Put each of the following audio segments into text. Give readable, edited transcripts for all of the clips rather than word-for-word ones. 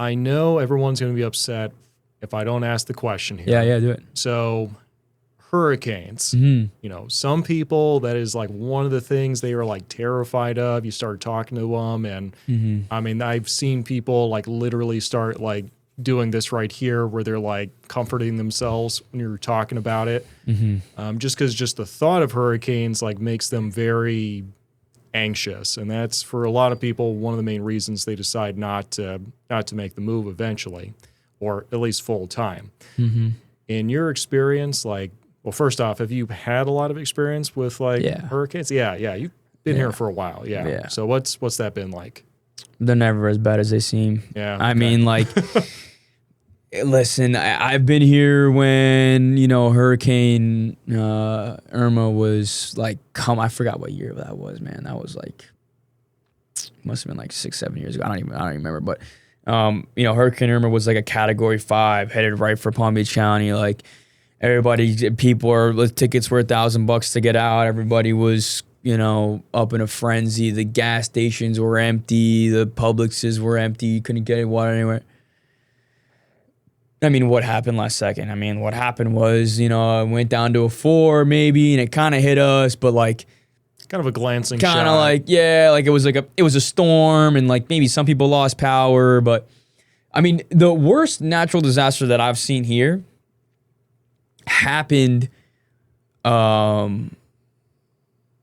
I know everyone's going to be upset if I don't ask the question here. Yeah, do it. So, hurricanes. You know, some people, that is like one of the things they are like terrified of. You start talking to them, and I mean, I've seen people like literally start like doing this right here where they're like comforting themselves when you're talking about it. Just because just the thought of hurricanes like makes them very anxious, and that's for a lot of people one of the main reasons they decide not to make the move eventually, or at least full time. In your experience, like, well, first off, have you had a lot of experience with like hurricanes? Yeah, you've been here for a while. Yeah. So what's that been like? They're never as bad as they seem. Yeah. I mean, like, listen, I've been here when, you know, Hurricane Irma was like, I forgot what year that was, man. That was like, must have been like 6-7 years ago. I don't even remember. But, you know, Hurricane Irma was like a Category 5 headed right for Palm Beach County. Like, tickets were $1,000 to get out. Everybody was, you know, up in a frenzy. The gas stations were empty. The Publixes were empty. You couldn't get water anywhere. I mean, what happened last second? I mean, what happened was, you know, it went down to a 4 maybe, and it kind of hit us, but like, kind of a glancing shot. Kind of like, yeah, like it was a storm, and like maybe some people lost power, but I mean, the worst natural disaster that I've seen here happened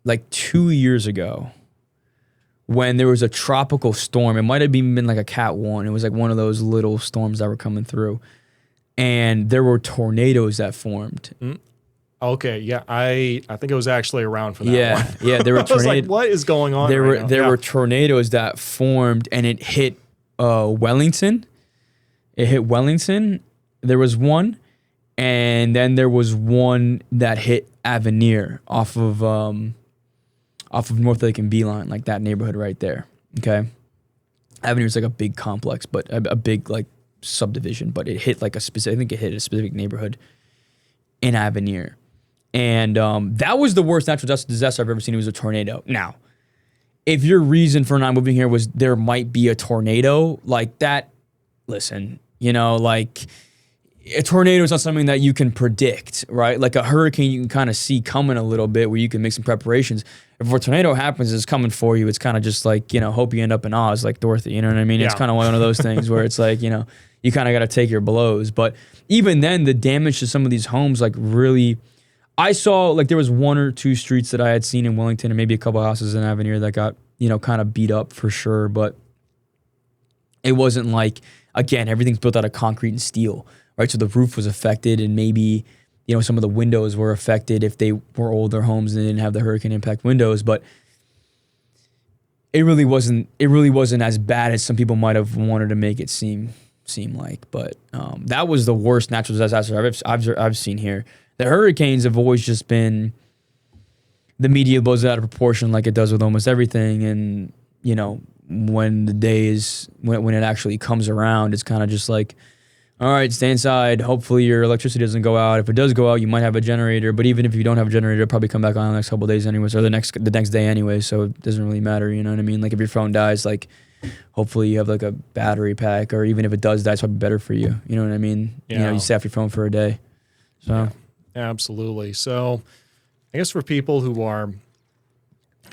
like 2 years ago when there was a tropical storm. It might have even been like a Cat 1. It was like one of those little storms that were coming through. And there were tornadoes that formed. Okay, yeah, I think it was actually around for that one. Yeah, there were tornadoes. I was like, what is going on There were tornadoes that formed, and it hit Wellington. It hit Wellington. There was one. And then there was one that hit Avenir off of Northlake and Veline, like that neighborhood right there. Okay, Avenir is like a big complex, but a big like subdivision. But it hit like I think it hit a specific neighborhood in Avenir, and that was the worst natural disaster I've ever seen. It was a tornado. Now, if your reason for not moving here was there might be a tornado like that, listen, you know, like. A tornado is not something that you can predict, right? Like a hurricane, you can kind of see coming a little bit where you can make some preparations. If a tornado happens, it's coming for you. It's kind of just like, you know, hope you end up in Oz like Dorothy, you know what I mean? Yeah. It's kind of one of those things where it's like, you know, you kind of got to take your blows. But even then, the damage to some of these homes, like really, I saw like there was 1 or 2 streets that I had seen in Wellington and maybe a couple houses in Avenir that got, you know, kind of beat up for sure. But it wasn't like, again, everything's built out of concrete and steel. Right, so the roof was affected, and maybe, you know, some of the windows were affected if they were older homes and they didn't have the hurricane impact windows. But it really wasn't as bad as some people might have wanted to make it seem like. But that was the worst natural disaster I've seen here. The hurricanes have always just been, the media blows it out of proportion like it does with almost everything, and you know, when the day is when it actually comes around, it's kind of just like, all right, stay inside. Hopefully your electricity doesn't go out. If it does go out, you might have a generator. But even if you don't have a generator, it'll probably come back on the next couple of days anyways, or the next day anyway. So it doesn't really matter. You know what I mean? Like if your phone dies, like hopefully you have like a battery pack, or even if it does die, it's probably better for you. You know what I mean? Yeah. You know, you stay off your phone for a day. So yeah, absolutely. So I guess for people who are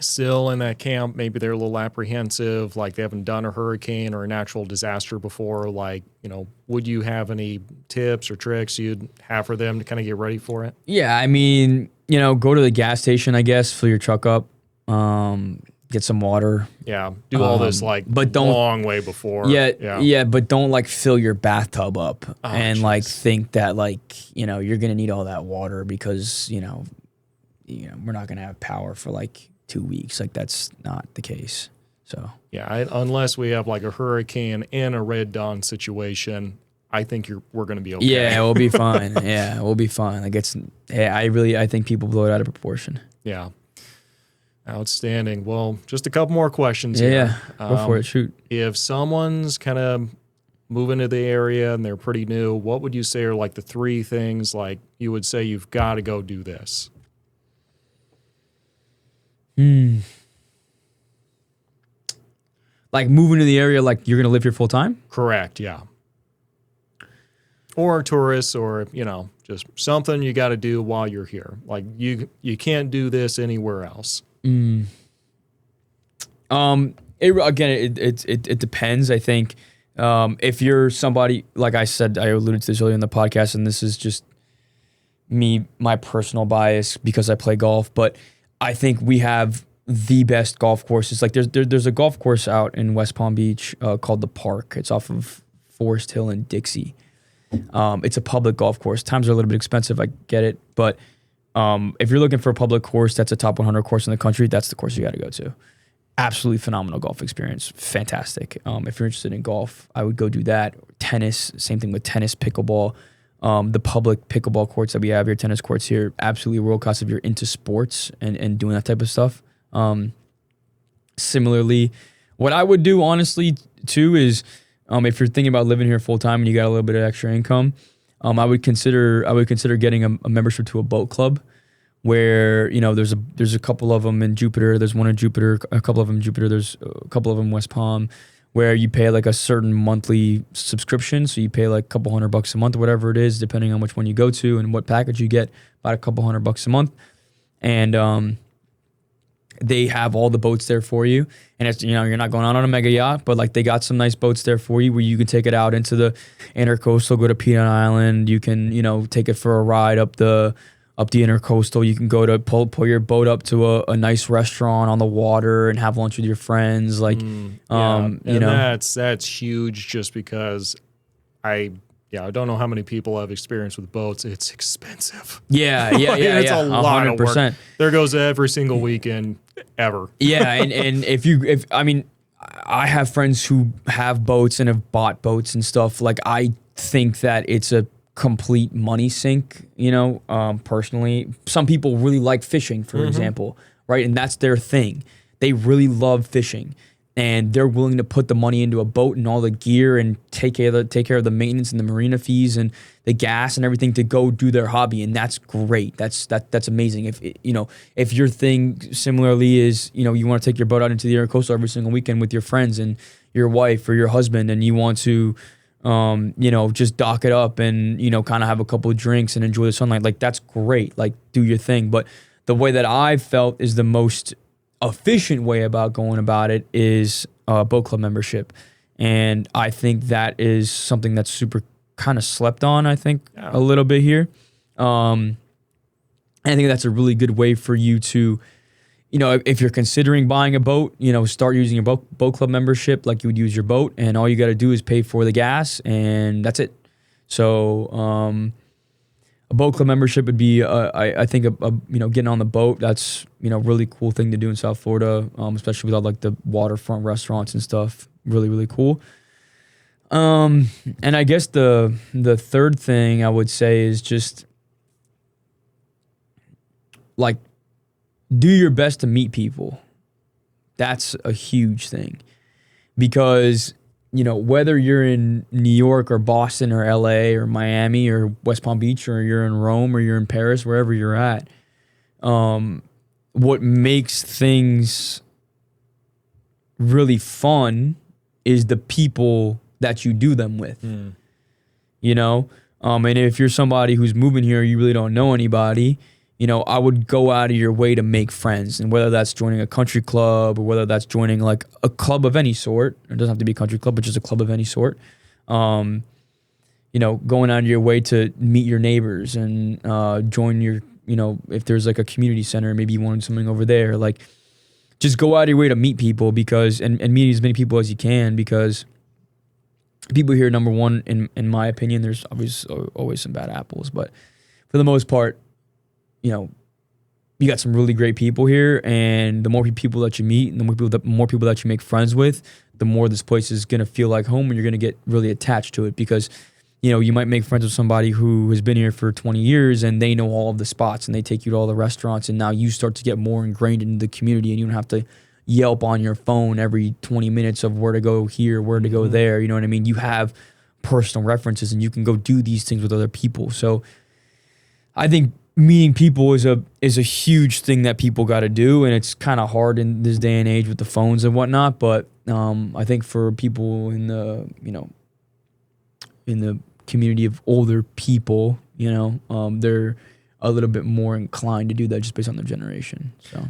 still in that camp, maybe they're a little apprehensive, like they haven't done a hurricane or a natural disaster before, like, you know, would you have any tips or tricks you'd have for them to kind of get ready for it? Yeah, I mean, you know, go to the gas station, I guess, fill your truck up, get some water. Yeah, do all this like long way before. Yeah, but don't like fill your bathtub up like think that like, you know, you're going to need all that water because, you know, we're not going to have power for like 2 weeks. Like that's not the case. So yeah, unless we have like a hurricane and a red dawn situation, I think we're going to be okay. Yeah, we'll be fine. Yeah, we'll be fine. Like I think people blow it out of proportion. Yeah. Outstanding. Well, just a couple more questions here. Yeah, go for it. Shoot. If someone's kind of moving to the area and they're pretty new, what would you say are like the 3 things like you would say you've got to go do this? Like moving to the area, like you're gonna live here full time? Correct. Yeah. Or tourists, or just something you got to do while you're here. Like you can't do this anywhere else. It depends. I think if you're somebody, like I said, I alluded to this earlier in the podcast, and this is just my personal bias because I play golf, but I think we have the best golf courses. Like there's a golf course out in West Palm Beach called the Park. It's off of Forest Hill and Dixie. It's a public golf course. Times are a little bit expensive, I get it, but if you're looking for a public course that's a top 100 course in the country, that's the course you got to go to. Absolutely phenomenal golf experience. Fantastic. If you're interested in golf, I would go do that. Tennis, same thing with tennis, pickleball. The public pickleball courts that we have here, tennis courts here, absolutely world class if you're into sports and doing that type of stuff. Similarly, what I would do honestly too is if you're thinking about living here full time and you got a little bit of extra income, I would consider getting a membership to a boat club where there's a couple of them in Jupiter. There's one in Jupiter, a couple of them in Jupiter. There's a couple of them in West Palm, where you pay like a certain monthly subscription. So you pay like a couple $100 a month or whatever it is, depending on which one you go to and what package you get, about a couple $100 a month. And they have all the boats there for you. And it's, you're not going out on a mega yacht, but like they got some nice boats there for you where you can take it out into the intercoastal, go to Peanut Island. You can, take it for a ride up the intercoastal. You can go to pull your boat up to a nice restaurant on the water and have lunch with your friends. Like, that's huge just because I don't know how many people have experience with boats. It's expensive. Yeah. It's a lot 100%. of work. There goes every single weekend ever. Yeah. And I have friends who have boats and have bought boats and stuff. Like, I think that it's a complete money sink, personally. Some people really like fishing, for example, right? And that's their thing. They really love fishing. And they're willing to put the money into a boat and all the gear and take care of the maintenance and the marina fees and the gas and everything to go do their hobby, and that's great. That's amazing. If your thing similarly is you want to take your boat out into the intercoastal every single weekend with your friends and your wife or your husband, and you want to just dock it up and kind of have a couple of drinks and enjoy the sunlight, like that's great. Like, do your thing. But the way that I felt is the most efficient way about going about it is boat club membership, and I think that is something that's super kind of slept on. I think a little bit here. I think that's a really good way for you to, if you're considering buying a boat, start using your boat club membership like you would use your boat, and all you got to do is pay for the gas, and that's it. So a boat club membership would be, I think, getting on the boat. That's really cool thing to do in South Florida, especially with all like the waterfront restaurants and stuff. Really, really cool. And I guess the third thing I would say is just like do your best to meet people. That's a huge thing because whether you're in New York or Boston or LA or Miami or West Palm Beach or you're in Rome or you're in Paris, wherever you're at, what makes things really fun is the people that you do them with. And if you're somebody who's moving here, you really don't know anybody, I would go out of your way to make friends, and whether that's joining a country club or whether that's joining like a club of any sort, it doesn't have to be a country club, but just a club of any sort. Going out of your way to meet your neighbors and join your, if there's like a community center, maybe you want something over there, like just go out of your way to meet people because and meet as many people as you can, because people here, number one, in my opinion, there's obviously always some bad apples, but for the most part, you got some really great people here, and the more people that you meet and the more people that you make friends with, the more this place is going to feel like home, and you're going to get really attached to it because, you might make friends with somebody who has been here for 20 years and they know all of the spots and they take you to all the restaurants, and now you start to get more ingrained into the community, and you don't have to Yelp on your phone every 20 minutes of where to go here, where to go there. You know what I mean? You have personal references and you can go do these things with other people. So I think meeting people is a huge thing that people got to do, and it's kind of hard in this day and age with the phones and whatnot. But I think for people in the, in the community of older people, they're a little bit more inclined to do that just based on their generation. So